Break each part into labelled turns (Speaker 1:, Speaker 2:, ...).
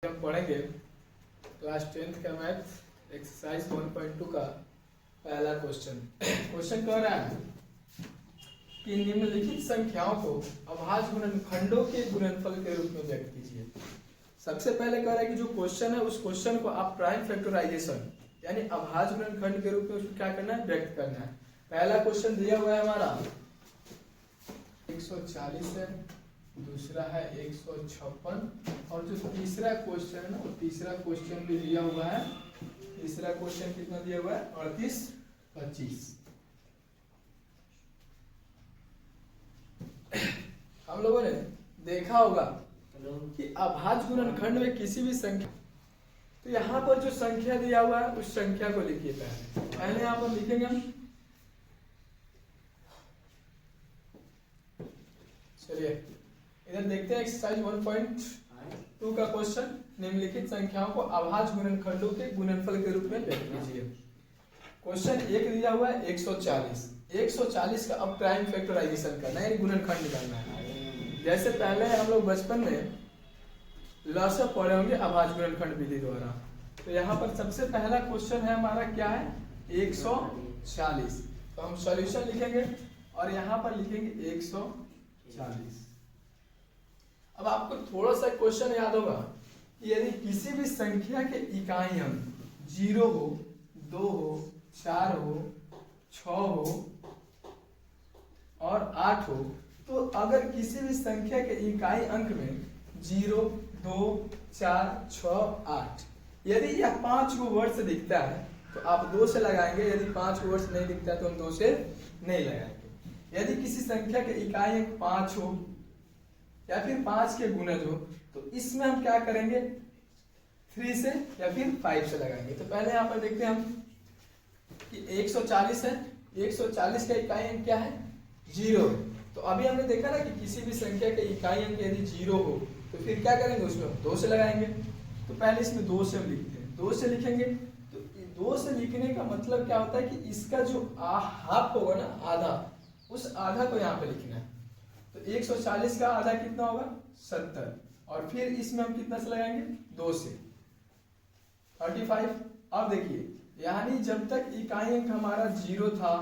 Speaker 1: हम पढ़ेंगे class 10th का मैथ एक्सरसाइज 1.2 का पहला क्वेश्चन कह रहा है कि निम्नलिखित संख्याओं को अभाज्य गुणनखंडों के गुणनफल के रूप में व्यक्त कीजिए। सबसे पहले कह रहा है कि जो क्वेश्चन है उस क्वेश्चन को आप प्राइम फैक्टराइजेशन यानी अभाज्य गुणनखंड के रूप में उसको क्या करना है, व्यक्त करना है। पहला क्वेश्चन दिया हुआ है हमारा 140 है, दूसरा है 156 और जो तीसरा क्वेश्चन है ना वो तीसरा क्वेश्चन भी दिया हुआ है। तीसरा क्वेश्चन कितना दिया हुआ है 38 25। हम लोगों ने देखा होगा कि अभाज्य गुणनखंड में किसी भी संख्या, तो यहाँ पर जो संख्या दिया हुआ है उस संख्या को लिखिए। पहले यहाँ पर लिखेंगे हम, चलिए इधर देखते हैं एक्सरसाइज 1.2 का क्वेश्चन। निम्नलिखित संख्याओं को अभाज्य गुणनखंडों के गुणनफल के रूप में व्यक्त कीजिए। क्वेश्चन एक दिया हुआ है 140 का अब प्राइम फैक्टराइजेशन करना है यानी गुणनखंड करना है। जैसे पहले हम लोग बचपन में लसा पढ़े होंगे अभाज्य गुणनखंड विधि द्वारा। तो यहाँ पर सबसे पहला क्वेश्चन है हमारा क्या है 140। तो हम सॉल्यूशन लिखेंगे और यहाँ पर लिखेंगे 140। अब आपको थोड़ा सा क्वेश्चन याद होगा कि यदि किसी भी संख्या के इकाई अंक 0 हो, 2 हो, 4 हो, 6 हो और 8 हो, तो अगर किसी भी संख्या के इकाई अंक में 0, 2, 4, 6, 8 यदि यह 5 को वर्ड से दिखता है तो आप 2 से लगाएंगे, यदि 5 को वर्ड से नहीं दिखता है तो हम 2 से नहीं लगाएंगे। यदि किसी संख्या के इकाई अंक 5 हो या फिर 5 के गुणज हो तो इसमें हम क्या करेंगे 3 से या फिर 5 से लगाएंगे। तो पहले यहाँ पर देखते हैं हम कि 140 है, 140 का इकाई अंक क्या है 0। तो अभी हमने देखा ना कि किसी भी संख्या के इकाई अंक यदि 0 हो तो फिर क्या करेंगे उसमें हम 2 से लगाएंगे। तो पहले इसमें 2 से हम लिखते हैं, 2 से लिखेंगे। तो 2 से लिखने का मतलब क्या होता है कि इसका जो हाफ होगा ना आधा, उस आधा को यहाँ पे लिखना है। तो 140 का आधा कितना होगा 70 और फिर इसमें हम कितना से लगाएंगे 2 से 35। अब देखिए यानी जब तक इकाई अंक हमारा 0 था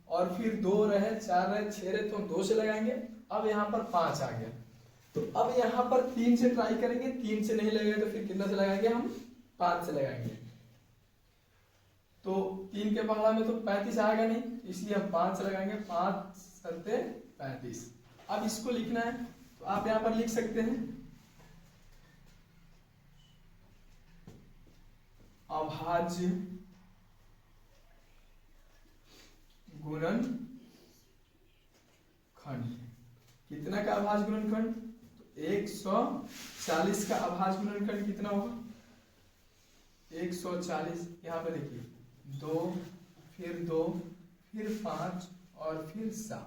Speaker 1: और फिर 2 रहे, 4 रहे, 6 रहे तो हम 2 से लगाएंगे। अब यहाँ पर 5 आ गया तो अब यहाँ पर 3 से ट्राई करेंगे, 3 से नहीं लगेगा तो फिर कितना से लगाएंगे हम 5 से लगाएंगे। तो 3 के पगला में तो 35 आएगा नहीं, इसलिए हम 5 से लगाएंगे, 5 सत्ते 35। अब इसको लिखना है तो आप यहां पर लिख सकते हैं अभाज्य गुणनखंड। कितना का अभाज्य गुणनखंड तो 140 का अभाज्य गुणनखंड कितना होगा 140। यहां पे देखिए 2 फिर 2 फिर 5 और फिर 7,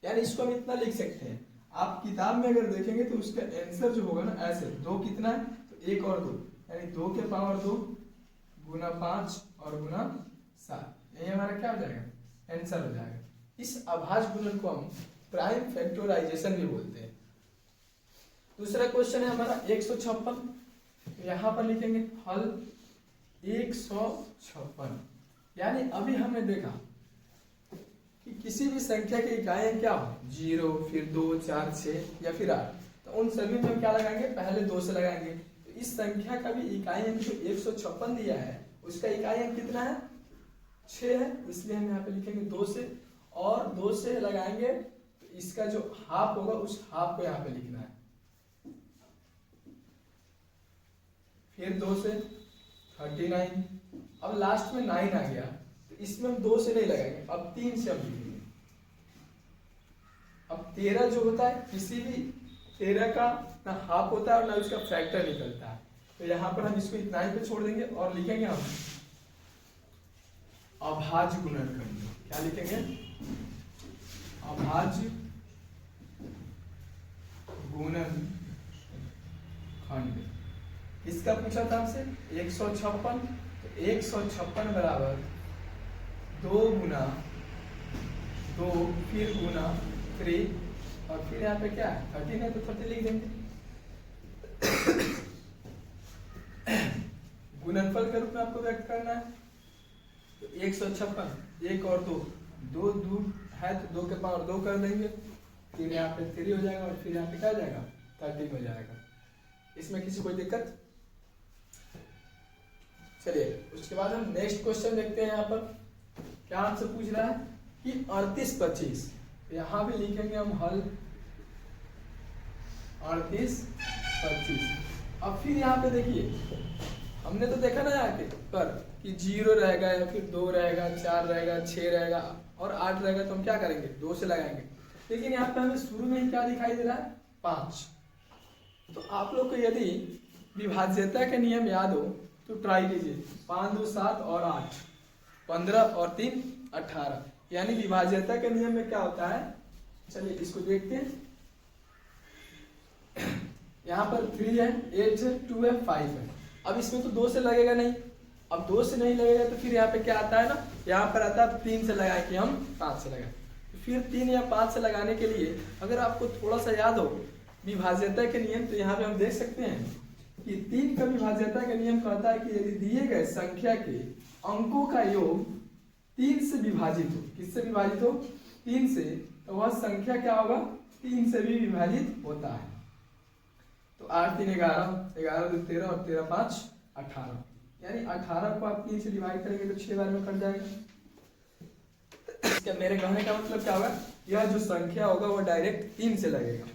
Speaker 1: यानी इसको हम इतना लिख सकते हैं। आप किताब में अगर देखेंगे तो उसका आंसर जो होगा ना ऐसे 2 कितना है तो 1 और 2 यानी 2 के पावर 2 गुना 5 और गुना 7, यही हमारा क्या हो जाएगा आंसर हो जाएगा। इस अभाज्य गुणन को हम प्राइम फैक्टराइजेशन भी बोलते हैं। दूसरा क्वेश्चन है हमारा 156। यहाँ पर लिखेंगे हल 156। यानी अभी हमने देखा कि किसी भी संख्या के इकाई अंक क्या हो 0 फिर 2 4 6 या फिर 8, तो उन सभी में हम क्या लगाएंगे पहले 2 से लगाएंगे। तो इस संख्या का भी इकाई अंक जो 156 दिया है उसका इकाई अंक कितना है 6 है, इसलिए हम यहाँ पे लिखेंगे 2 से और 2 से लगाएंगे तो इसका जो हाफ होगा उस हाफ को यहाँ पे लिखना है। फिर 2 से 39, अब लास्ट में 9 आ गया तो इसमें हम 2 से नहीं लगाएंगे, अब 3 से हम लिखेंगे। अब 13 जो होता है किसी भी 13 का ना हाफ होता है और ना उसका फैक्टर निकलता है, तो यहाँ पर हम इसको इतना ही पे छोड़ देंगे और लिखेंगे हम अभाज्य गुणनखंड। क्या लिखेंगे अभाज्य गुणनखंड। किसका पूछा था हमसे 156, तो 156 बराबर 2 गुना 2 फिर गुना 3 और फिर यहाँ पे क्या है 13 है तो 30 लिख देंगे। गुणनफल के रूप में आपको व्यक्त करना है। तो 156 1 और 2 2 2 है तो 2 के पावर 2 कर देंगे, फिर यहाँ पे 3 हो जाएगा और फिर यहाँ पे क्या हो जाएगा 13 हो जाएगा। इसमें किसी कोई दिक्कत? चलिए उसके बाद हम नेक्स्ट क्वेश्चन देखते हैं। यहाँ पर क्या आपसे पूछ रहा है कि 38 25, यहाँ भी लिखेंगे हम हल 38 25। अब फिर यहाँ पे देखिए हमने तो देखा ना यहाँ के पर कि 0 रहेगा या फिर 2 रहेगा, 4 रहेगा, 6 रहेगा और 8 रहेगा, तो हम क्या करेंगे 2 से लगाएंगे। लेकिन यहाँ पे हमें शुरू में ही क्या दिखाई दे रहा है 5। तो आप लोग को यदि विभाज्यता के नियम याद हो तो ट्राई कीजिए। 5 2 7 और 8 15 और 3 18, यानी विभाज्यता के नियम में क्या होता है, चलिए इसको देखते हैं। यहाँ पर 3 है, 8 है, 2 है, 5 है। अब इसमें तो 2 से लगेगा नहीं, अब 2 से नहीं लगेगा तो फिर यहाँ पे क्या आता है ना, यहाँ पर आता है 3 से लगाए कि हम 5 से लगाए। तो फिर 3 या 5 से लगाने के लिए अगर आपको थोड़ा सा याद हो विभाज्यता के नियम, तो यहाँ पे हम देख सकते हैं कि 3 का विभाज्यता का नियम कहता है कि यदि दिए गए संख्या के अंकों का योग 3 से विभाजित हो, किससे विभाजित हो 3 से, तो वह संख्या क्या होगा 3 से भी विभाजित होता है। तो 8 3 11, 11 2 13 और 13 5 18, यानी 18 को आप 3 से डिवाइड करेंगे तो 6 बार में कट जाएगा। इसका मेरे कहने का मतलब क्या होगा, यह जो संख्या होगा वो डायरेक्ट 3 से लगेगा।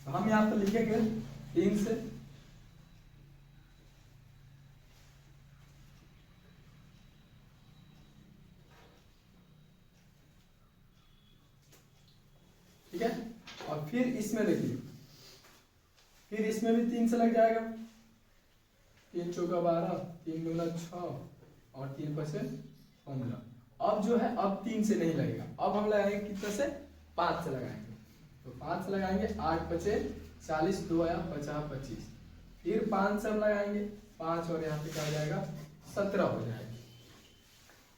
Speaker 1: तो हम यहाँ पर लिखेंगे 3 से, ठीक है। और फिर इसमें देखिए, फिर इसमें भी 3 से लग जाएगा। 3 चौका 12, 3 दूना 6 और 3 5 15। अब जो है अब 3 से नहीं लगेगा, अब हम लगाएंगे कितने से 5 से लगाएंगे। तो 5 से लगाएंगे 8 5 40, 2 आया 50 25, फिर 5 से हम लगाएंगे 5 और यहाँ पे क्या हो जाएगा 17 हो जाएगा।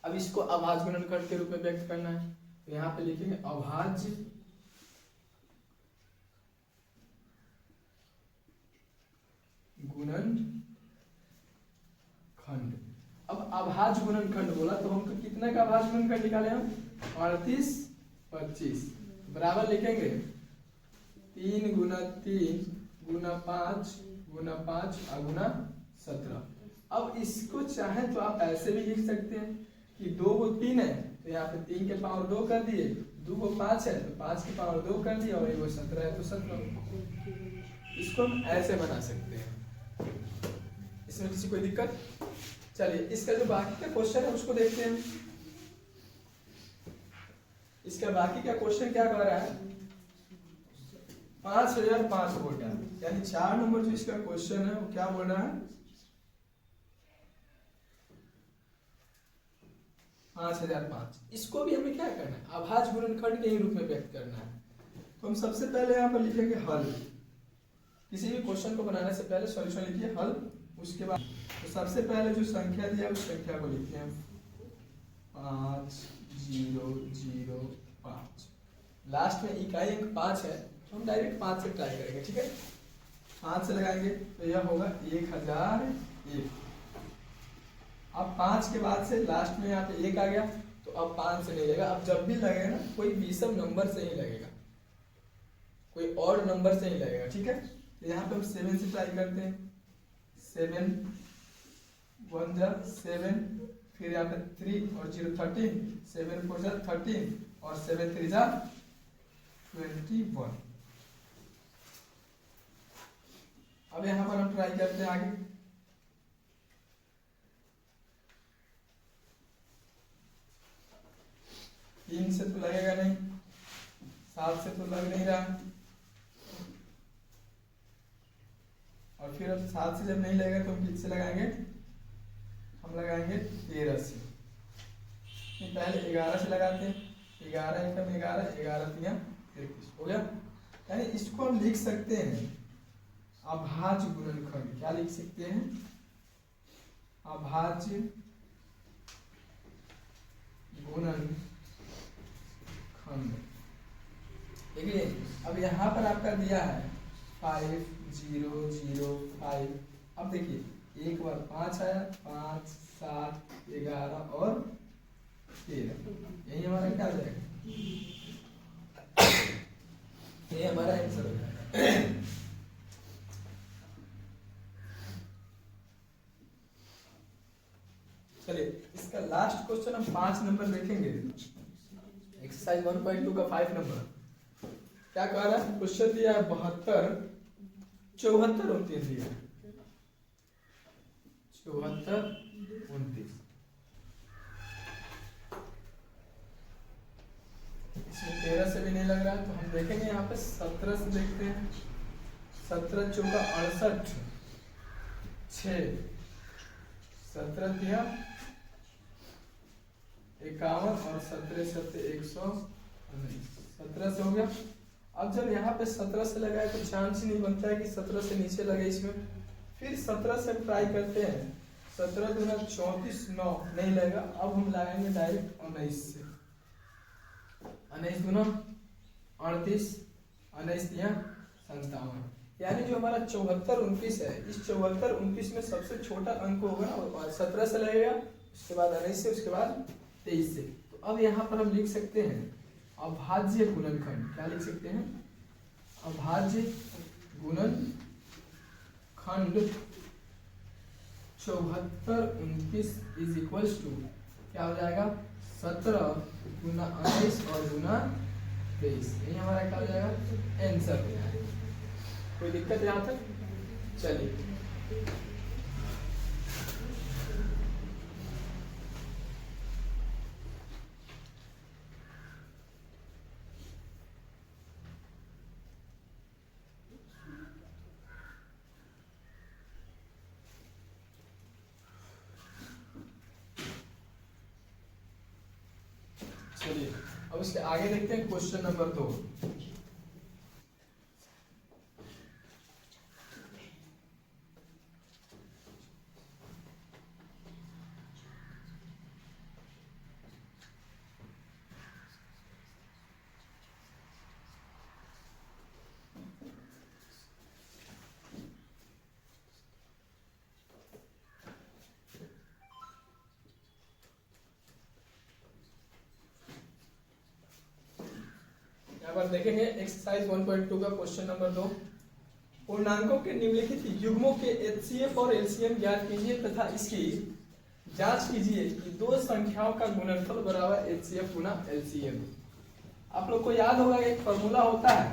Speaker 1: अब इसको अभाज्य गुणनखंड के रूप में व्यक्त करना है, तो यहाँ पे लिखेंगे अभाज्य गुणनखंड। अब अभाज्य गुणनखंड बोला तो हमको कितना का अभाज्य गुणनखंड निकाले हम 38 25, बराबर लिखेंगे 3 गुना 3 गुना 5 गुना 5 और गुना 17। अब इसको चाहे तो आप ऐसे भी लिख सकते हैं कि 2 को 3 है तो यहाँ पे 3 के पावर 2 कर दिए, 2 को 5 है तो 5 के पावर 2 कर दिए और 1 को 17 है तो 17। इसको हम ऐसे बना सकते हैं, इसमें किसी कोई दिक्कत? चलिए इसका जो बाकी का क्वेश्चन है उसको देखते हैं। इसका बाकी का क्वेश्चन क्या कह रहा है 5005 बोल रहा है, यानी 4 नंबर जो इसका क्वेश्चन है वो क्या बोल रहा है 5005। इसको भी हमें क्या करना है अभाज्य गुणनखंड के ही रूप में व्यक्त करना है। तो हम सबसे पहले यहाँ पर लिखेंगे हल। किसी भी क्वेश्चन को बनाने से पहले सॉल्यूशन लिखिए हल, उसके बाद तो सबसे पहले जो संख्या दिया उस संख्या को लिखते हैं 5005। लास्ट में इकाई अंक 5 है तो हम डायरेक्ट 5 से ट्राई करेंगे, ठीक है। 5 से लगाएंगे तो यह होगा 1001। अब 5 के बाद से लास्ट में यहाँ पे 1 आ गया तो अब 5 से नहीं लगेगा। अब जब भी लगेगा ना कोई विषम नंबर से ही लगेगा, कोई और नंबर से ही लगेगा, ठीक है। तो यहाँ पे हम 7 से ट्राई करते हैं। 7 1 जा 7, फिर यहाँ पे 3 और 0 13, 7 4 जा 13 और 7 3 जा 21। अब यहाँ पर हम ट्राई करते हैं आगे। तीन से तो लगेगा नहीं, 7 से तो लग नहीं रहा, और फिर अब 7 से जब नहीं लगेगा तो हम किससे लगाएंगे, हम लगाएंगे 13 से। पहले 11 से लगाते हैं, 11 एकम 11, 11 3 21 हो गया। यानी इसको हम लिख सकते हैं अभाज्य गुणनखंड। क्या लिख सकते हैं अभाज्य गुणनखंड। देखिए अब यहाँ पर आपका दिया है 5 0 0 5। अब देखिए एक बार 5 आया, 5 7 11 और 13, यही हमारा क्या हो जाएगा, ये हमारा आंसर हो जाएगा। चलिए इसका लास्ट क्वेश्चन हम 5 नंबर देखेंगे, एक्सरसाइज 1.2 का 5 नंबर। क्या कह रहा है, क्वेश्चन दिया है 72 74 29 दिया है, 74 29, इसमें 13 से भी नहीं लग रहा है, तो हम देखेंगे यहाँ पे 17 से देखते हैं। 17 चौका 68, 6 17 दिया 51 और 17 7 119, 17 से हो गया। अब जब यहाँ पे 17 से लगाए तो चांस ही नहीं बनता है कि 17 से नीचे लगे इसमें, फिर 17 से ट्राई करते हैं, 17 दूना 34 9 नहीं लगेगा, अब हम लगाएंगे डायरेक्ट 19 से, 19 दूना 38, 19 दिया 57, यानी जो हमारा 74 29 है, इस 74 29 में सबसे छोटा अंक होगा और 17 से लगेगा, उसके बाद 19 से, उसके बाद 23 से। तो अब यहाँ पर हम लिख सकते हैं अभाज्य गुणनखंड, क्या लिख सकते हैं, अभाज्य गुणनखंड 74 29 इज इक्वल्स टू क्या हो जाएगा, 17 गुना 19 और गुना 23, यही हमारा क्या हो जाएगा, आंसर हो जाएगा। कोई दिक्कत यहाँ तक, चलिए चलिए अब इसके आगे देखते हैं क्वेश्चन नंबर 2। यहाँ पर देखेंगे एक्सरसाइज 1.2 का क्वेश्चन नंबर 2, पूर्णांकों के निम्नलिखित युग्मों के एचसीएफ और एलसीएम ज्ञात कीजिए तथा इसकी जांच कीजिए कि दो संख्याओं का गुणनफल बराबर एचसीएफ गुना एलसीएम। आप लोग को याद होगा एक फॉर्मूला होता है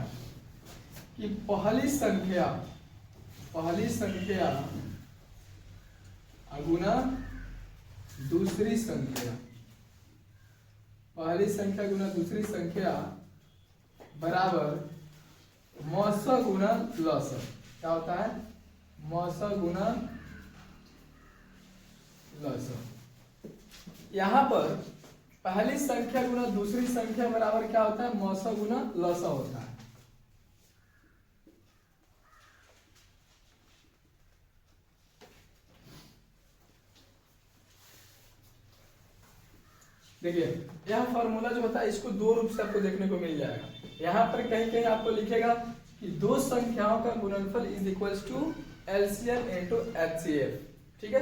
Speaker 1: कि पहली संख्या गुना दूसरी संख्या, पहली संख्या गुना दूसरी संख्या बराबर मौस गुना लस। क्या होता है, मौस गुना लस। यहाँ पर पहली संख्या गुना दूसरी संख्या बराबर क्या होता है, मौस गुना लस होता है। देखिए यह फॉर्मूला जो होता है इसको दो रूप से आपको देखने को मिल जाएगा। यहाँ पर कहीं कहीं आपको लिखेगा कि दो संख्याओं का गुणनफल is equals to LCM into HCF, ठीक है।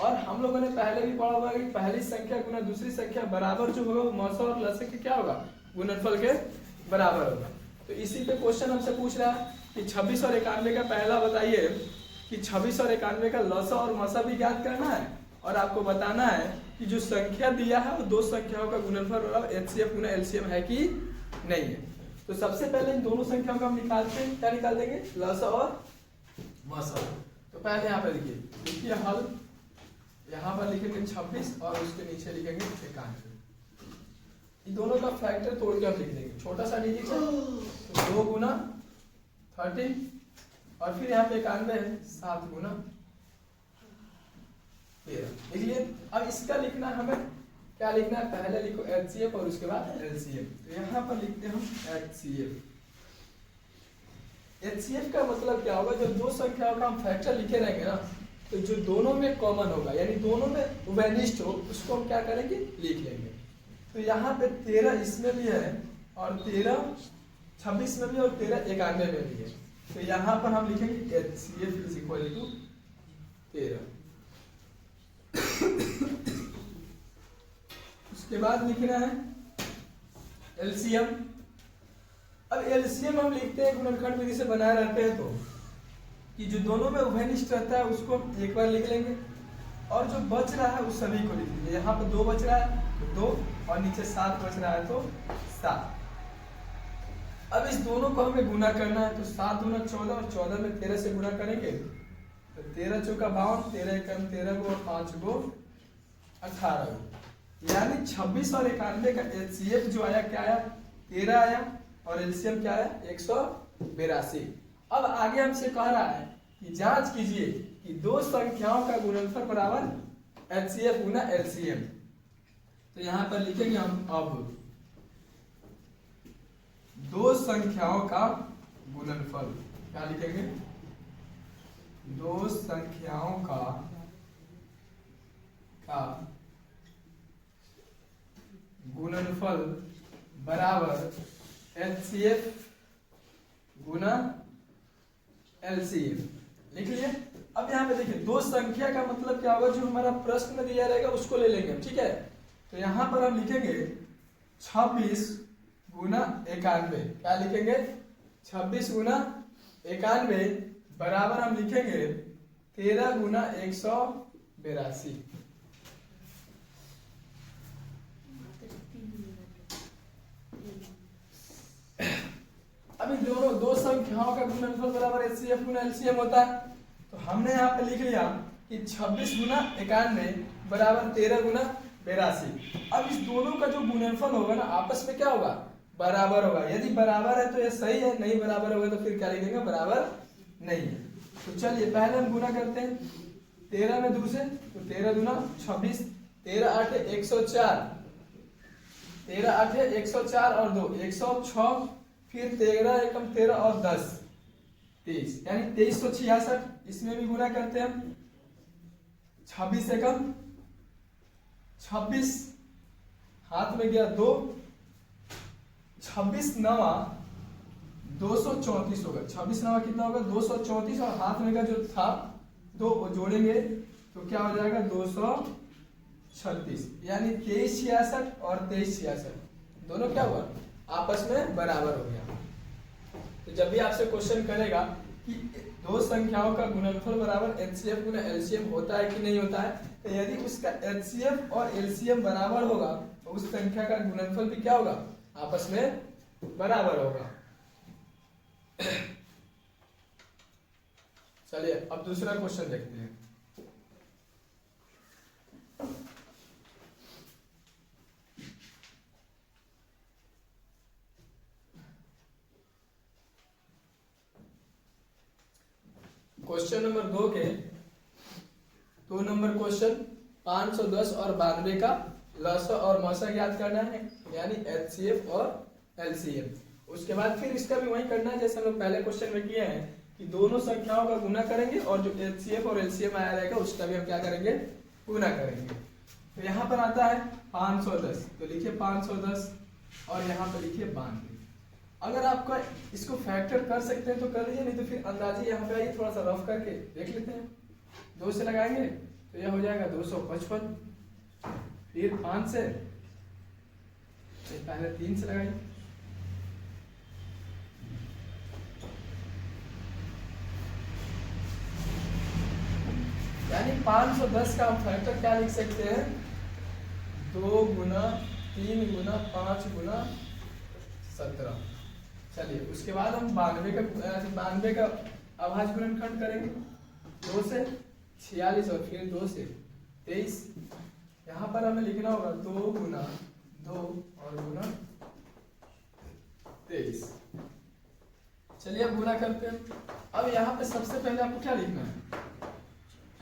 Speaker 1: और हम लोगों ने पहले भी पढ़ा होगा कि पहली संख्या गुना दूसरी संख्या बराबर जो होगा मौसा और लसा के क्या होगा, गुणनफल के बराबर होगा। तो इसी पे क्वेश्चन हमसे पूछ रहा है कि 26 और 91 का पहला बताइए कि 26 और 91 का लसा और मौसा भी ज्ञात करना है और आपको बताना है कि जो संख्या दिया है वो दो संख्याओं का गुणनफल बराबर एचसीएफ गुना एलसीएम है कि नहीं है। तो सबसे पहले इन दोनों संख्याओं को हम निकालते हैं, क्या निकाल देंगे, लसा और मसा। तो पहले यहाँ पर देखिए हल, यहाँ पर लिखेंगे 26 और उसके नीचे लिखेंगे 91। इन दोनों का फैक्टर तोड़ के हम लिख देंगे, छोटा सा डिजिट है तो 2 गुना 30 और फिर यहाँ पे 91 है 7 गुना 13। देखिए अब इसका लिखना हमें क्या लिखना है, पहले लिखो एचसीएफ और उसके बाद एलसीएम। तो यहाँ पर लिखते हैं हम एचसीएफ। एचसीएफ का मतलब क्या होगा, जब दो संख्याओं का हम फैक्टर लिखे रहेंगे ना तो जो दोनों में कॉमन होगा यानी दोनों में उभयनिष्ठ हो उसको हम क्या करेंगे, लिख लेंगे। तो यहाँ पे 13 इसमें भी है और 13 26 में भी और 13 91 में भी है। तो यहाँ पर हम लिखेंगे एचसीएफ इज इक्वल टू 13। उसके बाद लिखना है एलसीएम। अब एलसीएम हम लिखते हैं गुणनखंड विधि से बनाए रहते हैं तो कि जो दोनों में उभयनिष्ठ रहता है उसको हम एक बार लिख लेंगे और जो बच रहा है उस सभी को लिख लेंगे। यहाँ पे 2 बच रहा है तो 2 और नीचे 7 बच रहा है तो 7। अब इस दोनों को हमें गुना करना है तो 7 गुना 14 और 14 में 13 से गुना करेंगे तो 13 चौका 52, 13 कम 13 को और 5 को 18 को, यानी 26 और 91 का एचसीएफ जो आया क्या आया 13 आया और एलसीएम क्या आया 182। अब आगे हमसे कह रहा है कि जांच कीजिए कि दो संख्याओं का गुणनफल बराबर एचसीएफ गुना एलसीएम। तो यहां पर लिखेंगे हम अब दो संख्याओं का गुणनफल, क्या लिखेंगे दो संख्याओं का गुणनफल बराबर एचसीएफ गुना एलसीएम लिख लिए। अब यहाँ पे देखिए दो संख्या का मतलब क्या होगा, जो हमारा प्रश्न में दिया रहेगा उसको ले लेंगे, ठीक है। तो यहाँ पर हम लिखेंगे 26 गुना 91, क्या लिखेंगे 26 गुना 91 बराबर हम लिखेंगे 13 गुना 182। अभी दोनों दो संख्याओं का गुणनफल बराबर एचसीएफ गुना एलसीएम होता है। तो हमने यहाँ पे लिख लिया कि 26 गुना 91 बराबर 13 गुना 82। अब इस दोनों का जो गुणनफल होगा ना आपस में क्या होगा, बराबर होगा। यदि बराबर है तो ये सही है, नहीं बराबर होगा तो फिर क्या लिख देंगे, बराबर नहीं है। तो चलिए पहले हम गुना करते हैं 13 में 2 से, तो 13 दूना 26, 13 8 104, 13 8 104 और 2 106, फिर 13 एकम 13 और 10 23, यानी 2366। इसमें भी गुना करते हैं हम 26 एकम 26, हाथ में गया 2, 26 नवा 234 होगा। 26 नवा कितना होगा 234 और हाथ में का जो था 2 वो जोड़ेंगे तो क्या हो जाएगा 236, यानी 2366 और 2366 दोनों क्या हुआ आपस में बराबर हो गया। तो जब भी आपसे क्वेश्चन करेगा कि दो संख्याओं का गुणनफल बराबर एचसीएफ गुना एलसीएम होता है कि नहीं होता है, तो यदि उसका एचसीएफ और एलसीएम बराबर होगा तो उस संख्या का गुणनफल भी क्या होगा, आपस में बराबर होगा। चलिए अब दूसरा क्वेश्चन देखते हैं। क्वेश्चन नंबर 2 के 2 नंबर क्वेश्चन 510 और 92 का लसा और मसा ज्ञात करना है, यानी एचसीएफ और एलसीएम। उसके बाद फिर इसका भी वही करना है जैसे हम लोग पहले क्वेश्चन में किए हैं कि दोनों संख्याओं का गुना करेंगे और जो एचसीएफ और एलसीएम आया रहेगा उसका भी हम क्या करेंगे, गुना करेंगे। तो यहाँ पर आता है 510, तो लिखिए 510 और यहाँ पर लिखिए 92। अगर आपका इसको फैक्टर कर सकते हैं तो कर लीजिए, नहीं तो फिर अंदाजे यहाँ पे आइए थोड़ा सा रफ करके देख लेते हैं। 2 से लगाएंगे तो यह हो जाएगा 255, फिर 5 से, पहले 3 से लगाइए, यानी 510 का हम फैक्टर क्या लिख सकते हैं 2 गुना 3 गुना 5 गुना 17। चलिए उसके बाद हम 92 का अभाज्य गुणनखंड करेंगे 2 से 46 और फिर 2 से 23। यहाँ पर हमें लिखना होगा 2 गुना 2 और गुना 23। चलिए अब गुना करते हैं। अब यहाँ पे सबसे पहले आपको क्या लिखना है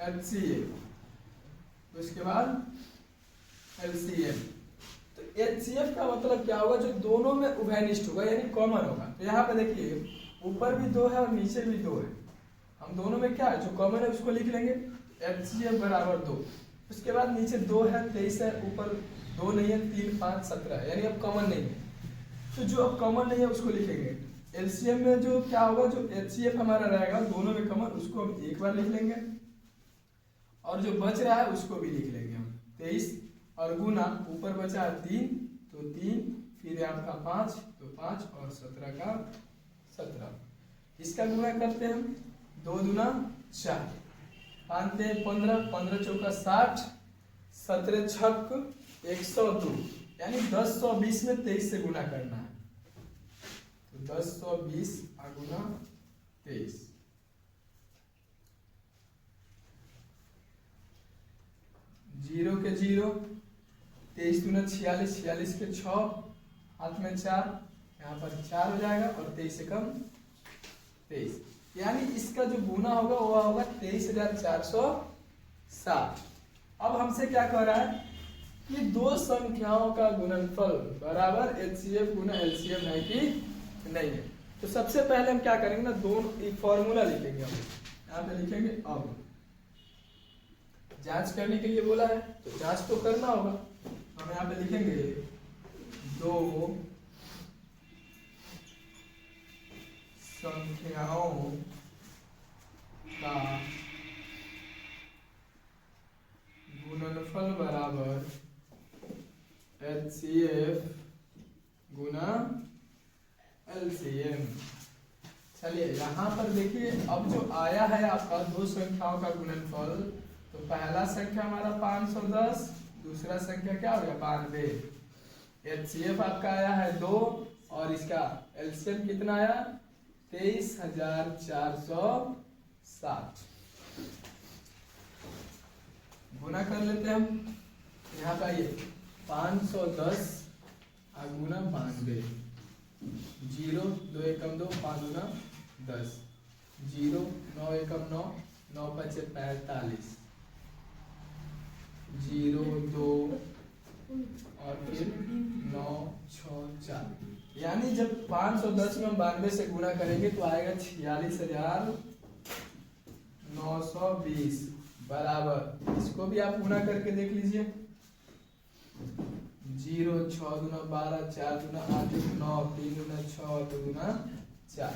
Speaker 1: एचसीएफ, उसके बाद एलसीएम। तो एचसीएफ का मतलब क्या होगा, जो दोनों में उभयनिष्ठ होगा यानी कॉमन होगा। तो यहाँ पे देखिए ऊपर भी 2 है और नीचे भी 2 है, हम दोनों में क्या है जो कॉमन है उसको लिख लेंगे एचसीएफ बराबर 2। उसके बाद नीचे 2 है 23 है, ऊपर 2 नहीं है 3 5 17 है, यानी अब कॉमन नहीं है। तो जो अब कॉमन नहीं है उसको लिखेंगे। एलसीएम में जो क्या होगा, जो एचसीएफ हमारा रहेगा दोनों में कॉमन, उसको हम एक बार लिख लेंगे और जो बच रहा है उसको भी लिख लेंगे हम 23 और गुना ऊपर बचा 3 तो 3, फिर आपका 5 तो 5 और 17 का 17। इसका गुना करते हैं हम, 2 दूना 4, 5 15, 15 चौका 60, 17 छक 102, यानी 1020 में 23 से गुना करना है। तो 1020 गुना 23, जीरो के जीरो, 23 दूना 46, 46 के 6, हाथ में 4, यहाँ पर 4 हो जाएगा और 23 से कम 23, यानी इसका जो गुना होगा वो होगा 23,460। अब हमसे क्या कह रहा है कि दो संख्याओं का गुणनफल बराबर HCF गुना LCM है कि नहीं है। तो सबसे पहले हम क्या करेंगे ना, दोनों एक फॉर्मूला लिखेंगे। हम यहाँ पे लिखेंगे, अब जांच करने के लिए बोला है तो जांच तो करना होगा। हम यहाँ पे लिखेंगे दो संख्याओं का गुणनफल बराबर HCF गुना LCM। चलिए यहाँ पर देखिए, अब जो आया है आपका दो संख्याओं का गुणनफल, तो पहला संख्या हमारा 510, दूसरा संख्या क्या हो गया 92। HCF आपका आया है 2 और इसका LCM कितना आया 23,460। गुना कर लेते हैं हम। यहाँ का ये 510 गुना 92, 0 2 एकम 2, 5 गुना 10, 0 9 एकम 9, 9 5 45, 0 2 और फिर 9 6 4, यानी जब 510 में हम 92 से गुना करेंगे तो आएगा 46,920 बराबर, इसको भी आप गुना करके देख लीजिए। 0 6 दूना 12, 4 दूना 8, 9, 3 दूना 6, 2 दूना 4,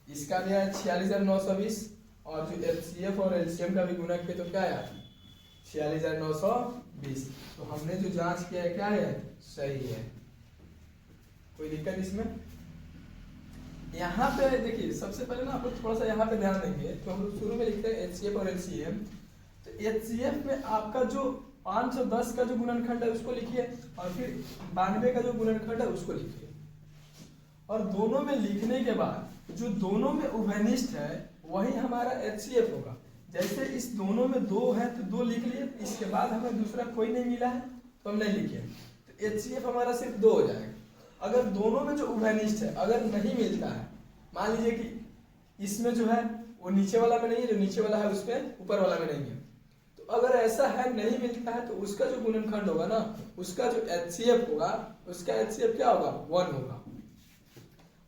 Speaker 1: इसका भी आया 46,920। और जो HCF और LCM का भी गुना किया तो क्या आया 46,920। तो हमने जो जांच किया है क्या है, सही है, कोई दिक्कत इसमें। यहाँ पे देखिए, सबसे पहले ना आप लोग थोड़ा सा यहाँ पे ध्यान देंगे, तो हम लोग शुरू में लिखते हैं HCF और LCM। तो HCF में आपका जो 510 का जो गुणनखंड है उसको लिखिए, और फिर 92 का जो गुणनखंड है उसको लिखिए। और दोनों में लिखने के बाद जो दोनों में उभयनिष्ठ है वही हमारा HCF होगा। जैसे इस दोनों में 2 है तो 2 लिख लिए, इसके बाद हमें दूसरा कोई नहीं मिला है तो हम नहीं लिखे, तो HCF हमारा सिर्फ 2 हो जाएगा। अगर दोनों में जो उभयनिष्ठ है अगर नहीं मिलता है, मान लीजिए कि इसमें जो है वो नीचे वाला में नहीं है, जो नीचे वाला है उसमें ऊपर वाला में नहीं है, तो अगर ऐसा है नहीं मिलता है तो उसका जो गुणनखंड होगा ना, उसका जो HCF होगा, उसका HCF क्या होगा 1 होगा।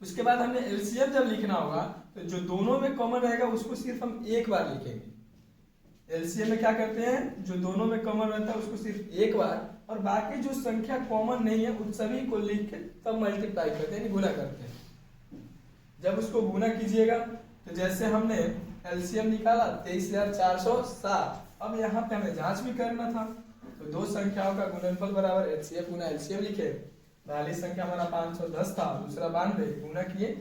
Speaker 1: उसके बाद हमें LCM जब लिखना होगा तो जो दोनों में कॉमन रहेगा उसको सिर्फ हम एक बार लिखेंगे। LCM में क्या करते हैं, जो दोनों में कॉमन रहता है उसको सिर्फ एक बार, और बाकी जो संख्या कॉमन नहीं है उन सभी को लिख के तब मल्टीप्लाई करते हैं, गुना करते हैं। जब उसको गुना कीजिएगा तो जैसे हमने LCM निकाला 23,460, अब यहाँ पे हमें जांच भी करना था, तो दो संख्याओं का गुणनफल बराबर HCF गुना LCM लिखे। पहली संख्या हमारा 510 था, दूसरा 92, गुना किए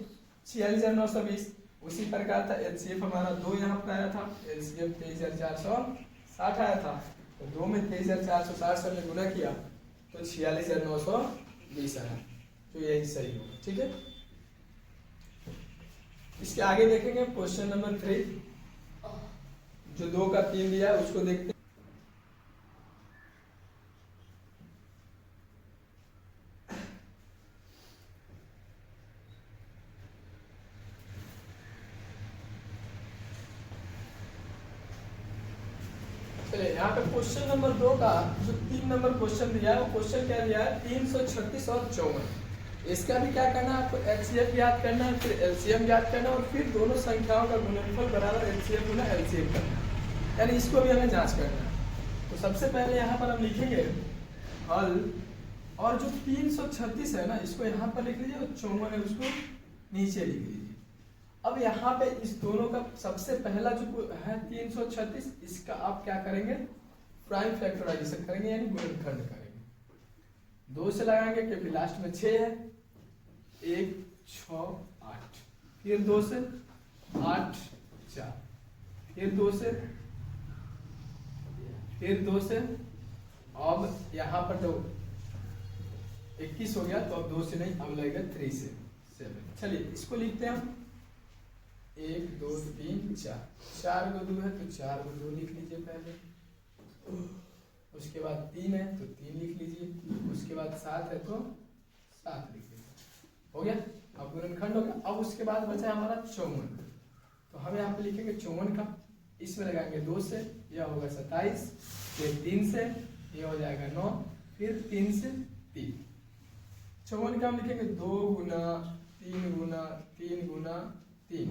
Speaker 1: 46,920। उसी प्रकार था HCF हमारा 2 यहाँ पर आया था, LCM 23,460 आया था, तो 2 में 23,460 से हमने गुना किया तो 46,920 आया, तो यही सही होगा। ठीक है, इसके आगे देखेंगे क्वेश्चन नंबर 3, जो 2 का 3 दिया है उसको देखते हैं। चलिए यहाँ पे क्वेश्चन नंबर 2 का जो 3 नंबर क्वेश्चन दिया है वो क्वेश्चन क्या दिया है 336 और 54। इसका भी क्या करना है, आपको HCF याद करना है, फिर LCM याद करना है, और फिर दोनों संख्याओं का गुणनफल बराबर HCF गुना LCM करना है, यानी इसको भी हमें जांच करना है। तो सबसे पहले यहाँ पर हम लिखेंगे हल, और जो 336 है ना इसको यहाँ पर लिख लीजिए, और 54 है उसको नीचे लिख लीजिए। अब यहाँ पे इस दोनों का सबसे पहला जो है 336, इसका आप क्या करेंगे प्राइम फैक्टराइजेशन करेंगे, यानी गुणनखंड करेंगे। 2 से लगाएंगे क्योंकि लास्ट में 6 है। 1 6 8, फिर 2 से 8 4, फिर 2 से, फिर 2 से, अब यहाँ पर तो 21 हो गया, तो अब 2 से नहीं, अब लगेगा 3 से 7। चलिए इसको लिखते हैं हम। 1 2 3 4, 4 को 2 है तो 4 को 2 लिख लीजिए पहले। उसके बाद 3 है तो 3 लिख लीजिए। उसके बाद 7 है तो 7 लिख लीजिए। हो गया, अब गुणनखंड हो गया। अब उसके बाद बचा हमारा 54, तो हम यहाँ पे लिखेंगे 54 का, इसमें लगाएंगे 2 से, यह होगा 27, फिर 3 से, यह हो जाएगा 9, फिर 3 से 3। 54 का हम लिखेंगे 2 गुना 3 गुना 3 गुना 3।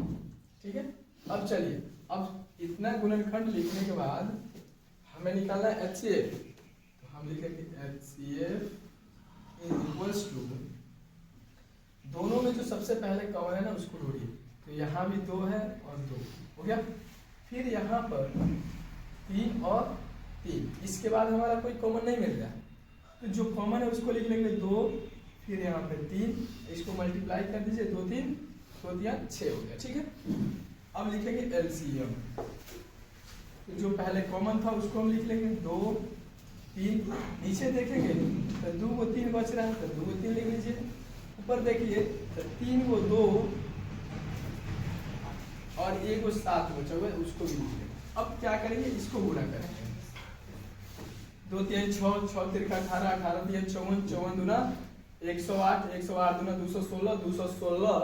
Speaker 1: ठीक है, अब चलिए, अब इतना गुणनखंड लिखने के बाद हमें निकालना है HCF, तो हम लिखेंगे HCF इज इक्वल्स टू, दोनों में जो सबसे पहले कॉमन है ना उसको ढूंढिए। तो यहाँ भी 2 है और 2 हो गया, फिर यहाँ पर 3 और 3, इसके बाद हमारा कोई कॉमन नहीं मिल रहा है, तो जो कॉमन है उसको लिख लेंगे 2, फिर यहाँ पे 3, इसको मल्टीप्लाई कर दीजिए, 2 3 2 3 6 हो गया। ठीक है, अब लिखेंगे LCM, तो जो पहले कॉमन था उसको हम लिख लेंगे 2 3, नीचे देखेंगे तो 2 को 3 बच रहा है तो 2 को 3 लिख लीजिए। ऊपर देखिए तो 3 को 2 और 1 को 7 बचा हुआ है, उसको भी लिख लेंगे। अब क्या करेंगे, इसको गुणा करेंगे। 2 3 6 6 3 18 18 3 54 54 दूना 108 108 दूना 216 216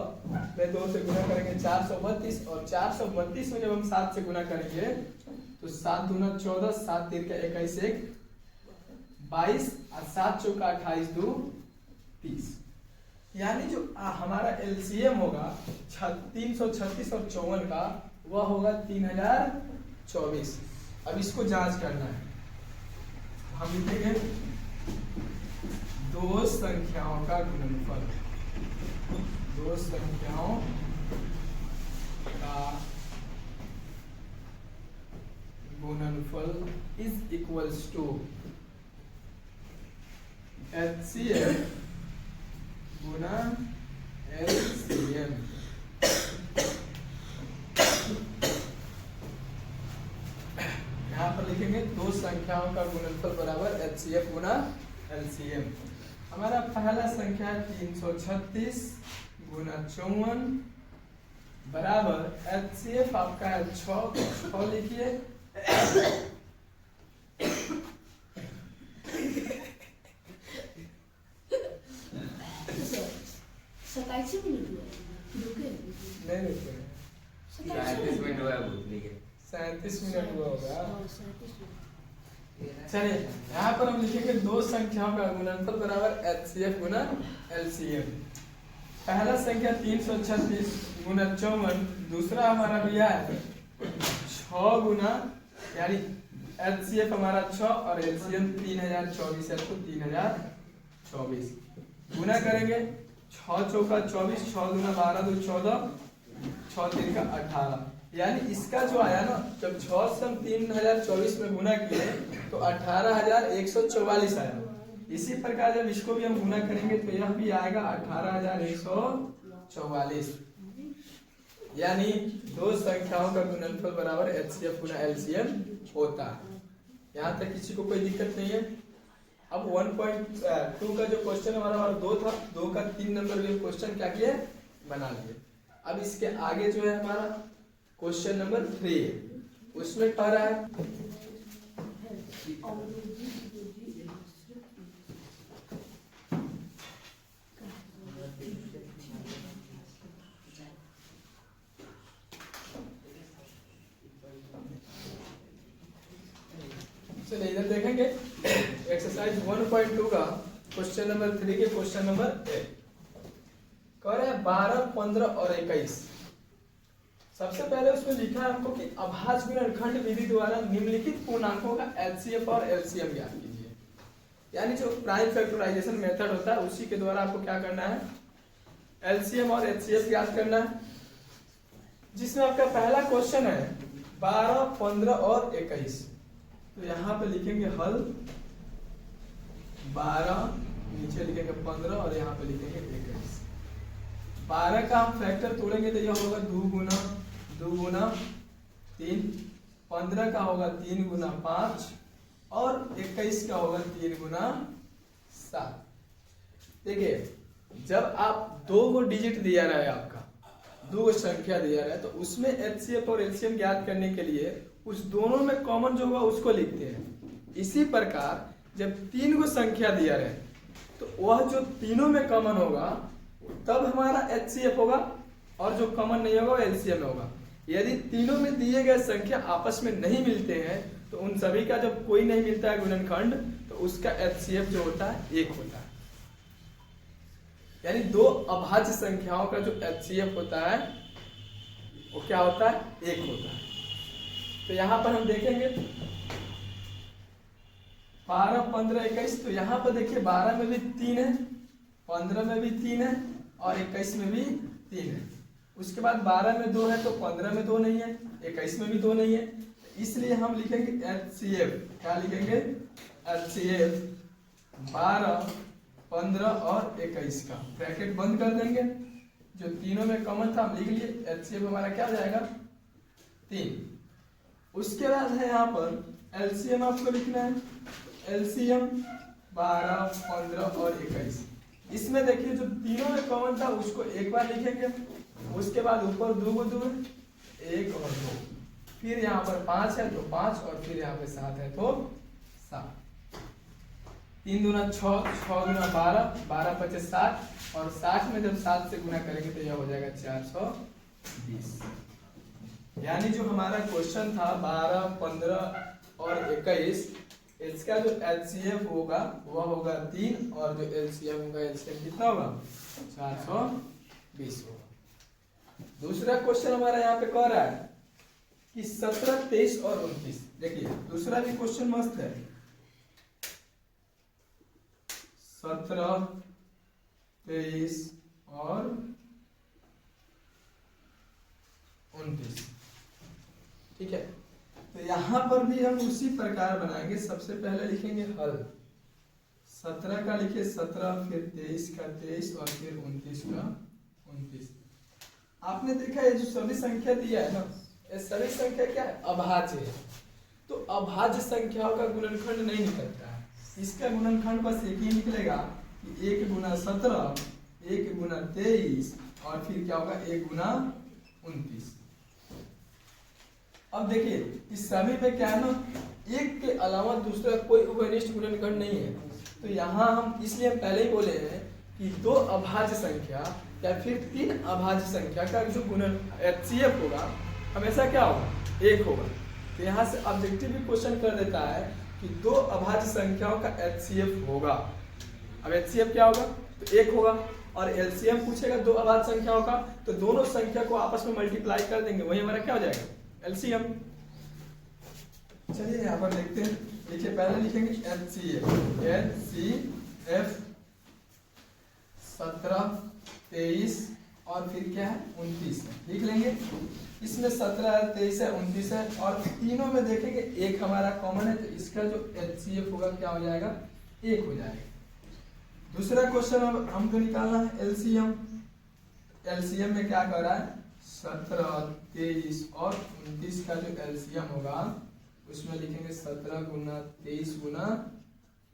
Speaker 1: में 2 से गुना करेंगे 432, और 432 में जब हम 7 से गुना करेंगे तो 7 दूना 14 7 3 का 21 1 22 और 7 चौका 28 2 30। यानी जो हमारा LCM होगा 336 और 54 का, वह होगा 3024। अब इसको जांच करना है, हम लिखेंगे दो संख्याओं का गुणनफल, दो संख्याओं का गुणनफल इज इक्वल्स टू HCF गुना LCM। यहाँ पर लिखेंगे दो संख्याओं का गुणनफल बराबर HCF गुना LCM। हमारा पहला संख्या 336 गुना 54 बराबर HCF आपका है 6 लिखिए। नहीं रुके 37 मिनट हुआ होगा। चलिए यहाँ पर हम लिखेंगे दो संख्याओं का गुणनफल बराबर HCF गुना LCM। पहला संख्या 336 गुना 54, दूसरा हमारा भैया 6 गुना, यानी HCF हमारा 6 और LCM 3024 है तो 3024 गुना करेंगे। 6 चौका 24, 6 दूना 12 2 14, 6 3 का 18। यानी इसका जो आया ना, जब 6 से हम 3024 में गुना किए तो 18144 आया। इसी प्रकार जब इसको भी हम गुना करेंगे तो यह भी आएगा 18144। यानी दो संख्याओं का गुणनफल बराबर HCF गुना LCM होता है। यहाँ तक किसी को कोई दिक्कत नहीं है। अब 1.2 का जो क्वेश्चन हमारा 2 था, 2 का 3 नंबर के क्वेश्चन क्या किए, बना लिए। अब इसके आगे जो है हमारा क्वेश्चन नंबर 3, उसमें कह रहा है चलिए इधर देखेंगे एक्सरसाइज 1.2 का क्वेश्चन नंबर 3 के क्वेश्चन नंबर 1 कह रहे हैं 12 15 और 21। सबसे पहले उसमें लिखा है हमको कि अभाज्य गुणनखंड विधि द्वारा निम्नलिखित पूर्णांकों का HCF और LCM ज्ञात कीजिए। यानी जो प्राइम फैक्टराइजेशन मेथड होता है उसी के द्वारा आपको क्या करना है, LCM और HCF ज्ञात करना है। जिसमें आपका पहला क्वेश्चन है 12 15 और 21। तो यहाँ पे लिखेंगे हल 12 नीचे लिखेंगे 15 और यहाँ पे लिखेंगे 21। 12 का हम फैक्टर तोड़ेंगे तो यह होगा 2 गुना 3। 15 का होगा 3 गुना 5 और 21 का होगा 3 गुना 7। देखिए जब आप 2 डिजिट दिया रहा है, आपका 2 संख्या दिया रहा है, तो उसमें एचसीएफ और एलसीएम ज्ञात करने के लिए उस दोनों में कॉमन जो होगा उसको लिखते हैं। इसी प्रकार जब 3 संख्या दिया रहे तो वह जो तीनों में कॉमन होगा तब हमारा एचसीएफ होगा और जो कॉमन नहीं होगा वो एलसीएम होगा। यदि तीनों में दिए गए संख्या आपस में नहीं मिलते हैं तो उन सभी का जब कोई नहीं मिलता है गुणनखंड, तो उसका एचसीएफ जो होता है 1 होता है। यानी 2 अभाज्य संख्याओं का जो एचसीएफ होता है वो क्या होता है? 1 होता है। तो यहां पर हम देखेंगे 12, 15, 21, तो यहाँ पर देखिए 12 में भी 3 है, 15 में भी 3 है और 21 में भी 3 है। उसके बाद 12 में 2 है तो 15 में 2 नहीं है, 21 में भी 2 नहीं है, इसलिए हम लिखेंगे एचसीएफ। क्या लिखेंगे? एचसीएफ 12, 15 और 21 का ब्रैकेट बंद कर देंगे। जो तीनों में कॉमन था हम लिख लिए, एचसीएफ हमारा क्या हो जाएगा? 3। उसके बाद है यहाँ पर एलसीएम आपको लिखना है। एलसीएम 12, 15 और 21। इसमें देखिए जो तीनों में कॉमन था उसको एक बार लिखेंगे, उसके बाद ऊपर 2 को 2, 1 और 2, फिर यहाँ पर 5 है तो 5 और फिर यहाँ पे 7 है तो 7। 3 दूना 6, 6 दूना 12, 12 × 5 = 60 और 60 में जब 7 से गुना करेंगे तो यह हो जाएगा 420। यानी जो हमारा क्वेश्चन था 12, 15 और 21, इसका जो एचसीएफ होगा वह होगा 3 और जो एलसीएम होगा, एलसीएम कितना होगा? 420 होगा। दूसरा क्वेश्चन हमारा यहाँ पे कह रहा है कि 17, 23 और 29। देखिए दूसरा भी क्वेश्चन मस्त है। 17, 23 और 29, ठीक है। तो यहाँ पर भी हम उसी प्रकार बनाएंगे। सबसे पहले लिखेंगे हल। 17 का लिखिए 17, फिर 23 का 23 और फिर 29 का 29। आपने देखा है जो सभी संख्या दिया है ना, ये सभी संख्या क्या है? अभाज्य है। तो अभाज्य संख्याओं का गुणनखंड नहीं निकलता है। इसका गुणनखंड बस एक ही निकलेगा कि 1 गुना 17, 1 गुना 23 और फिर क्या होगा? 1 गुना 29। अब देखिए इस सभी में क्या है ना, एक के अलावा दूसरा कोई उभयनिष्ठ गुणनखंड नहीं है। तो यहाँ हम इसलिए हम पहले ही बोले हैं कि 2 अभाज्य संख्या या फिर 3 अभाज्य संख्या का जो गुणन एचसीएफ होगा हमेशा क्या होगा? 1 होगा। तो यहाँ से ऑब्जेक्टिव भी क्वेश्चन कर देता है कि 2 अभाज्य संख्याओं का एचसीएफ होगा। अब एचसीएफ क्या होगा? तो 1 होगा। और एलसीएम पूछेगा 2 अभाज्य संख्याओं का, तो दोनों संख्या को आपस में मल्टीप्लाई कर देंगे, वही हमारा क्या हो जाएगा? एलसीएम। चलिए यहाँ पर देखते हैं। देखिए पहले लिखेंगे एचसीएफ। एचसीएफ 17, 23 और फिर क्या है? 29 है। लिख लेंगे। इसमें 17 है, 23 है, 29 है और तीनों में देखेंगे एक हमारा कॉमन है, तो इसका जो एचसीएफ होगा क्या हो जाएगा? 1 हो जाएगा। दूसरा क्वेश्चन अब हमको निकालना है एलसीएम। एलसीएम में क्या कर रहा है? 17, 23 और 29 का जो एलसीएम होगा उसमें लिखेंगे 17 गुना 23 गुना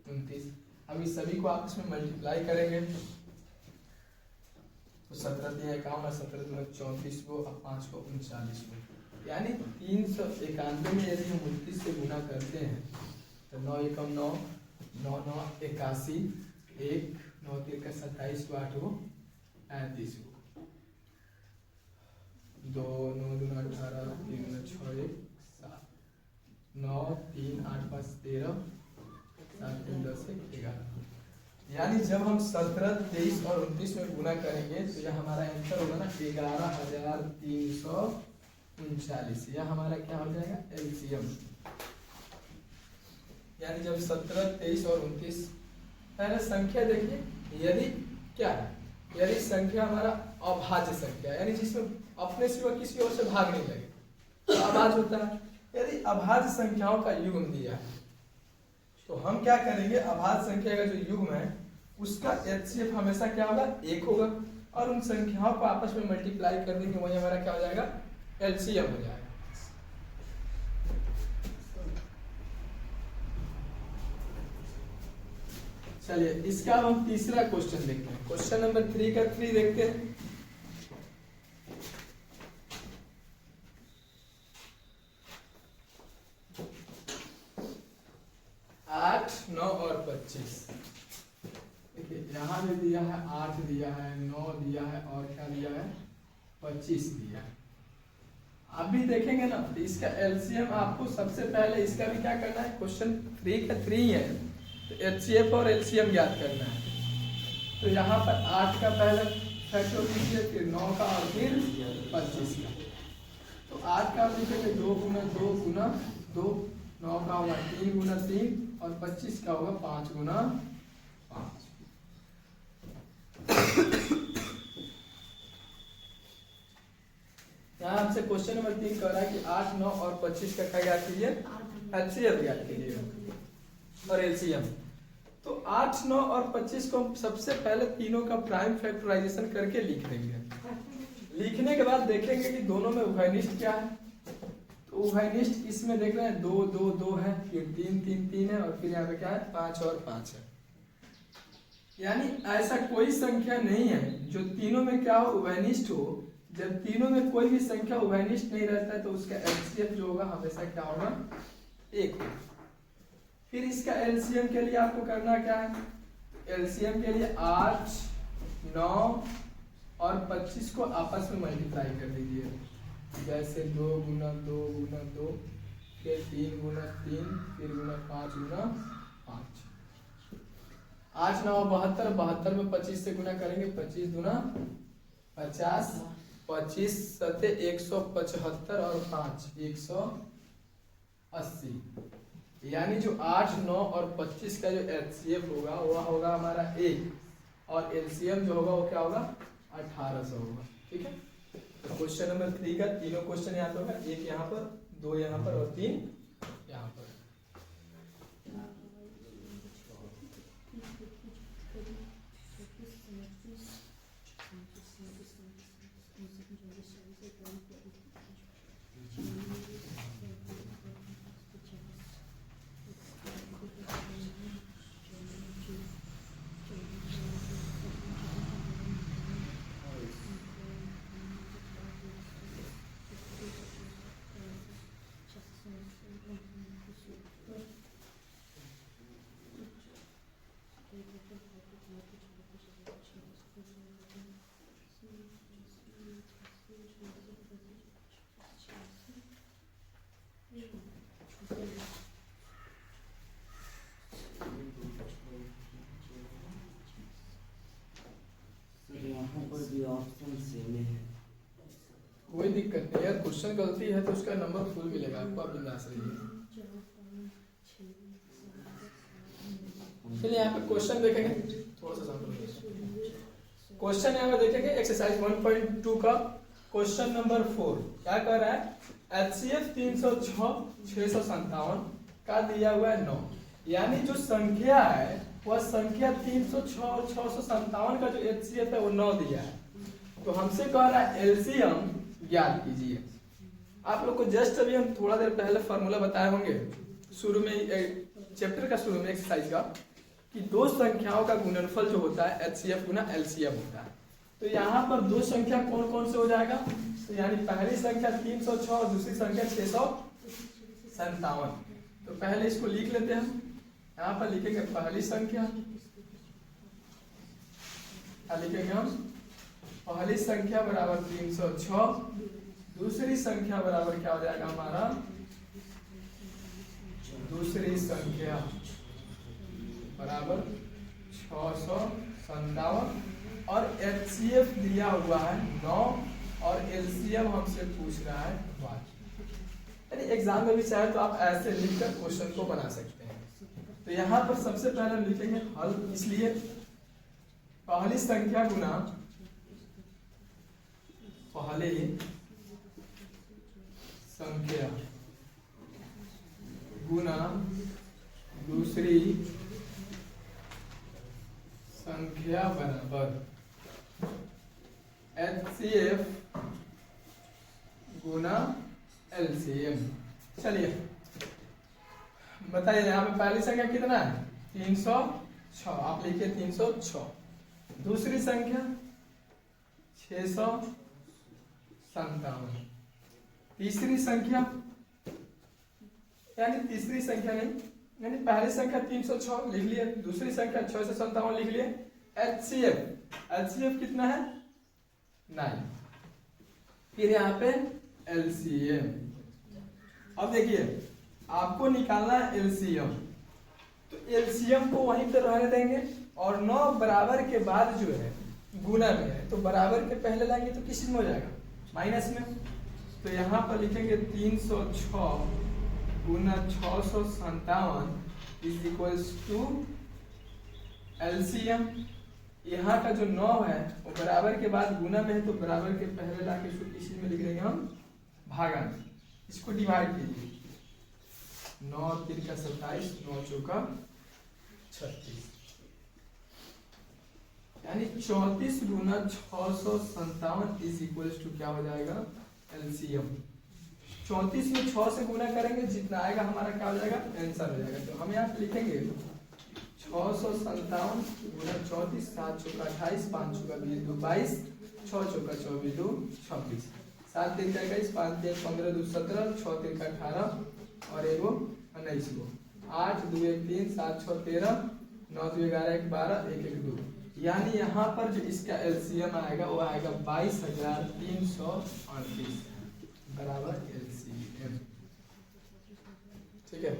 Speaker 1: 29। हम इस सभी को आपस में मल्टीप्लाई करेंगे तो 17 × 51 और 17 × 34 को और 5 को 39 को, यानी 391 में यदि हम 29 से गुना करते हैं तो 9 एकम 9, 9 9 81, 1 9 3 का 27 को 8 को 35 को, 2 9 2 18, 3 6 1 7, 9 3 8 5 13, 7 3 10 11। यानी जब हम 17, 23 और 29 में गुना करेंगे तो यह हमारा आंसर होगा ना 11,339। यह हमारा क्या हो जाएगा? एलसीएम। यानी जब 17, 23 और 29, पहले संख्या देखिए, यदि क्या है? यदि संख्या हमारा अभाज्य संख्या यानी जिसमें अपने सिवा किसी और से भाग नहीं लगे तो अभाज्य होता है। यदि अभाज्य संख्याओं का युग्म दिया है तो हम क्या करेंगे? अभाज्य संख्या का जो युग्म है उसका एचसीएफ हमेशा क्या होगा, 1 होगा, और उन संख्याओं को आपस में मल्टीप्लाई कर देंगे, वही हमारा क्या हो जाएगा, एलसीएम हो जाएगा। चलिए इसका अब हम तीसरा क्वेश्चन देखते हैं। क्वेश्चन नंबर 3 का 3 देखते हैं। 8, 9 और 25। देखिए यहाँ भी दिया है 8 दिया है, 9 दिया है, और क्या दिया है, 25 दिया है। आप भी देखेंगे ना, तो इसका एलसीएम आपको सबसे पहले इसका भी क्या करना है, क्वेश्चन 3 का 3 है, तो एचसीएफ और एलसीएम ज्ञात करना है। तो यहाँ पर 8 का पहले फैक्टर लीजिए, फिर 9 का, और फिर 25 का। तो 8 का लिखेंगे 2 गुना 2 गुना 2, 9 का होगा 3 गुना 3, और 25 का होगा 5 गुना 5। यहाँ हमसे क्वेश्चन नंबर 3 कह रहा है कि 8, 9 और 25 का क्या ज्ञात कीजिए, एचसीएफ ज्ञात कीजिएगा और एलसीएम। तो 8, 9 और 25 को हम सबसे पहले तीनों का प्राइम फैक्टराइजेशन करके लिख देंगे। लिखने के बाद देखेंगे कि दोनों में उभयनिष्ठ क्या है। तो उभयनिष्ठ इसमें देख रहे हैं 2, 2, 2 है, फिर 3, 3, 3 है, और फिर यहाँ पे क्या है, 5 और 5 है। यानी ऐसा कोई संख्या नहीं है जो तीनों में क्या हो, उभयनिष्ठ हो। जब तीनों में कोई भी संख्या उभयनिष्ठ नहीं रहता है तो उसका एचसीएफ जो होगा हमेशा क्या होगा, 1 होगा। फिर इसका एलसीएम के लिए आपको करना क्या है, एलसीएम के लिए 8, 9 और 25 को आपस में मल्टीप्लाई कर दीजिए। जैसे 2 गुना 2 गुना 2, फिर 3 गुना 3, फिर गुना 5 गुना 5। 8, 9 72, 72 में 25 से गुना करेंगे, 25 गुना 50, 25 सते 175, और 5 180। यानी जो 8, 9 और 25 का जो एचसीएफ होगा वह होगा हमारा 1, और एलसीएम जो होगा वो क्या होगा, 1800 होगा। ठीक है, तो क्वेश्चन नंबर 3 का तीनों क्वेश्चन यहाँ पे होगा, 1 यहाँ पर, 2 यहाँ पर, और 3 यहाँ पर। कोई दिक्कत नहीं यार, क्वेश्चन गलती है तो उसका नंबर फुल मिलेगा आपको, आप बिंदास रहिए। चलिए यहाँ पे क्वेश्चन देखेंगे, थोड़ा सा क्वेश्चन यहाँ पे देखेंगे एक्सरसाइज 1.2 का क्वेश्चन नंबर 4 क्या कर रहा है, एचसीएफ 306 657 का दिया हुआ है 9। यानी जो संख्या है वह संख्या 306 और 657 का जो एचसीएफ है वो 9 दिया है। तो हमसे कह रहा है एलसीएम ज्ञात कीजिए। आप लोग को जस्ट अभी हम थोड़ा देर पहले फॉर्मूला बताए होंगे शुरू में, चैप्टर का शुरू में एक्सरसाइज का, कि दो संख्याओं का गुणनफल जो होता है एचसीएफ गुना एलसीएम होता है। तो यहाँ पर दो संख्या कौन कौन से हो जाएगा, तो यानी पहली संख्या 306 और दूसरी संख्या 657। तो पहले इसको लिख लेते हैं हम। यहाँ पर लिखेंगे पहली संख्या, लिखेंगे हम पहली संख्या बराबर 306, दूसरी संख्या बराबर क्या हो जाएगा हमारा, दूसरी संख्या बराबर 657, और एचसीएफ दिया हुआ है 9, और एलसीएम हमसे पूछ रहा है 5। यानी एग्जाम में भी चाहे तो आप ऐसे लिखकर क्वेश्चन को बना सकते हैं। तो यहाँ पर सबसे पहले हम लिखेंगे हल, इसलिए पहली संख्या गुना पहली संख्या गुना दूसरी संख्या बराबर HCF गुना LCM। चलिए बताइए यहाँ पे पहली संख्या कितना है 306, आप लिखिए 306। दूसरी संख्या 657। तीसरी संख्या यानी तीसरी संख्या नहीं, यानी पहली संख्या 306 लिख लिए, दूसरी संख्या 657 लिख लिए। HCF कितना है 9। फिर यहाँ पे LCM। अब देखिए आपको निकालना है LCM, तो LCM को वहीं पर रहने देंगे और 9 बराबर के बाद जो है गुना में है, तो बराबर के पहले लाएंगे तो किस में हो जाएगा माइनस में। तो यहाँ पर लिखेंगे 306 गुना 657 इज इक्वल्स टू LCM। यहाँ का जो 9 है वो बराबर के बाद गुना में है, तो बराबर के पहले ला के इसको किसी में लिख देंगे हम भागा में। इसको डिवाइड कीजिए 9 3 का 27, 9 चौका 36, यानी 34 गुना 657 इज इक्वल्स टू क्या हो जाएगा LCM। 34 में 6 से गुना करेंगे, जितना आएगा हमारा क्या हो जाएगा आंसर हो जाएगा। तो हम यहाँ पे लिखेंगे 657 गुना 34, 7 चौका 28, 5 चौका 20, 2 22, 6 चौका 24, 2 26, 7 3 का 21, 5 3 15, 2 17, 6 3 का 18 और 1 19, 8 2 1 3, 7 6 13, 9 2 11 1 12, 1 1 2। यानी यहाँ पर जो इसका LCM आएगा वो आएगा 22,338 बराबर LCM। ठीक है,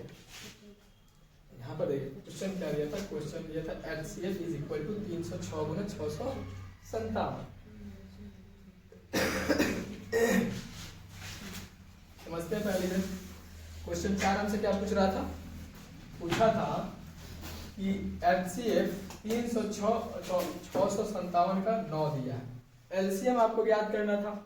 Speaker 1: यहाँ पर देखिए क्वेश्चन क्या दिया था, क्वेश्चन दिया था HCF इज इक्वल टू 306 गुना 657। समझते हैं पहले दिन क्वेश्चन 4 हमसे क्या पूछ रहा था, पूछा था कि HCF 657 का 9 दिया है, LCM आपको याद करना था।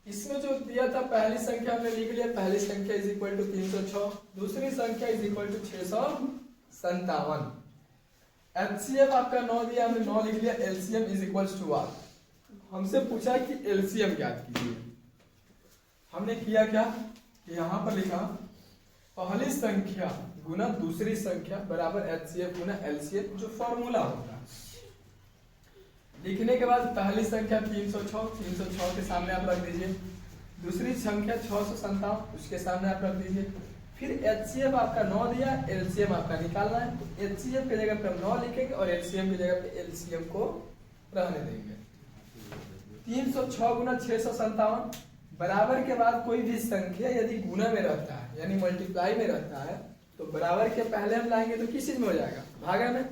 Speaker 1: इसमें जो दिया था पहली संख्या हमने लिख लिया, पहली संख्या इज इक्वल टू 306, दूसरी संख्या इज इक्वल टू 657। HCF आपका 9 दिया, हमने 9 लिख लिया, LCM is equal to what, हमसे पूछा कि LCM ज्ञात कीजिए। हमने किया क्या, यहाँ पर लिखा पहली संख्या गुना दूसरी संख्या बराबर HCF गुना LCM, जो फॉर्मूला होता है। लिखने के बाद पहली संख्या 306 के सामने आप रख दीजिए, दूसरी संख्या 657 उसके सामने आप रख दीजिए। फिर HCF आपका 9 दिया, LCM आपका निकालना है, तो HCF की जगह पे हम 9 लिखेंगे और LCM की जगह पे LCM को रहने देंगे। 306 गुना 657 बराबर के बाद कोई भी संख्या यदि गुना में रहता है यानी मल्टीप्लाई में रहता है, तो बराबर के पहले हम लाएंगे तो किस चीज में हो जाएगा भागा में।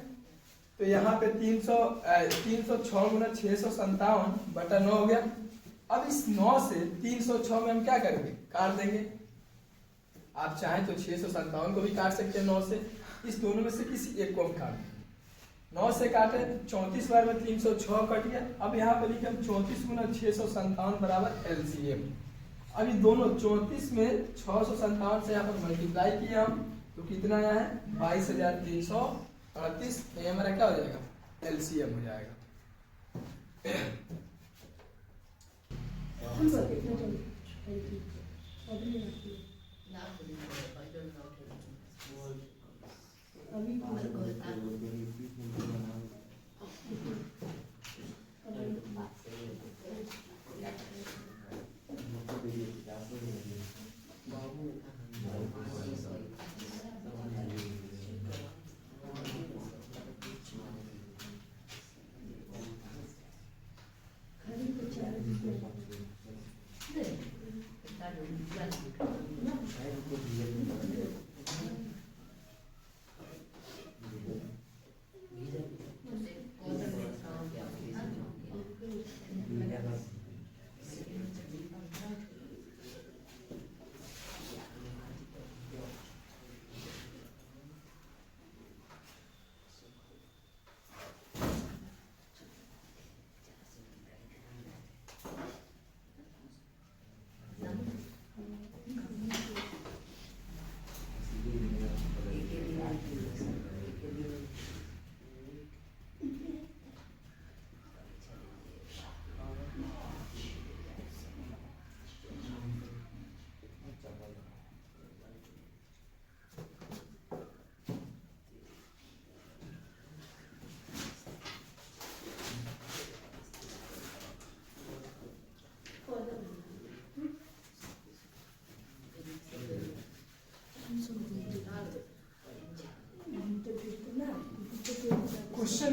Speaker 1: तो यहाँ पे 306 गुना 657 बटा 9 हो गया। अब इस 9 से 306 में हम क्या करेंगे, काट देंगे। आप चाहें तो 657 को भी काट सकते हैं 9 से, इस दोनों में से किसी एक को हम काट देंगे। 9 से काटे 34 बार में 306 कट गया। अब यहाँ पे लिखे हम 34 गुना 657 बराबर LCM। अब ये दोनों 34 में 657 से यहाँ पर मल्टीप्लाई किया हम, तो कितना आया है 22,338। ये हमारा क्या हो जाएगा LCM हो जाएगा।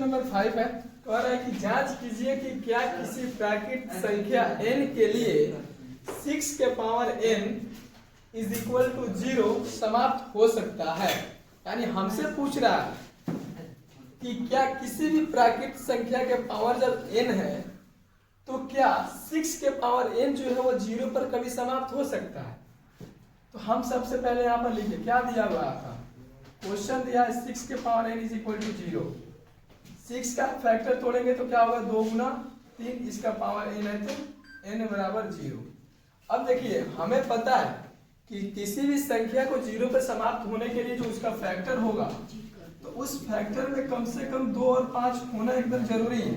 Speaker 1: नंबर 5 है, कह रहा है कि जांच कीजिए कि क्या किसी प्राकृत संख्या n के लिए 6 के power n is equal to 0 समाप्त हो सकता है। यानी हमसे पूछ रहा है कि क्या किसी भी प्राकृत संख्या के पावर जब n है तो क्या 6 के पावर n जो है वो 0 पर कभी समाप्त हो सकता है। तो हम सबसे पहले यहाँ पर लिखे, क्या दिया हुआ था, क्वेश्चन दिया है 6 के power n is equal to 0। 6 का फैक्टर तोड़ेंगे तो क्या होगा, 2 गुना 3, इसका पावर n है तो n बराबर 0। अब देखिए हमें पता है कि किसी भी संख्या को 0 पर समाप्त होने के लिए जो उसका फैक्टर होगा तो उस फैक्टर में कम से कम 2 और 5 होना एकदम जरूरी है,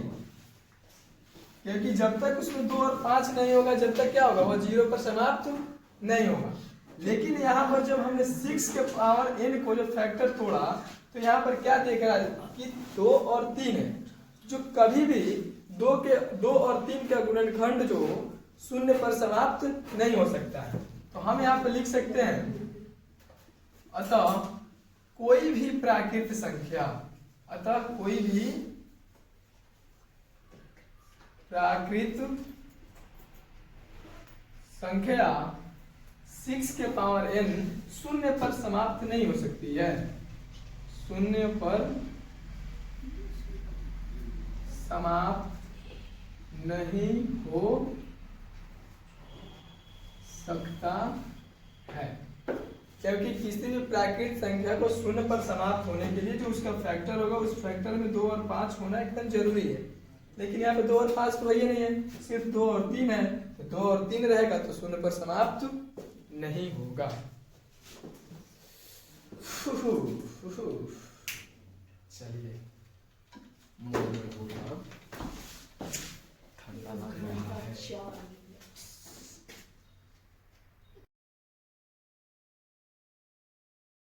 Speaker 1: क्योंकि जब तक उसमें 2 और 5 नहीं होगा जब तक क्या होगा, वह 0 पर समाप्त नहीं होगा। लेकिन यहाँ पर जब हमने 6 के पावर n को जो फैक्टर तोड़ा तो यहाँ पर क्या देख रहा है कि 2 और 3 है, जो कभी भी 2 और 3 का गुणनखंड जो 0 पर समाप्त नहीं हो सकता है। तो हम यहाँ पर लिख सकते हैं, अतः कोई भी प्राकृत संख्या, अतः कोई भी प्राकृत संख्या 6 के पावर n 0 पर समाप्त नहीं हो सकती है, 0 पर समाप्त नहीं हो सकता है। क्योंकि किसी भी प्राकृत संख्या को 0 पर समाप्त होने के लिए जो उसका फैक्टर होगा उस फैक्टर में 2 और 5 होना एकदम जरूरी है। लेकिन यहाँ पे 2 और 5 तो वही नहीं है, सिर्फ 2 और 3 है, तो 2 और 3 रहेगा तो 0 पर समाप्त नहीं होगा। चलिए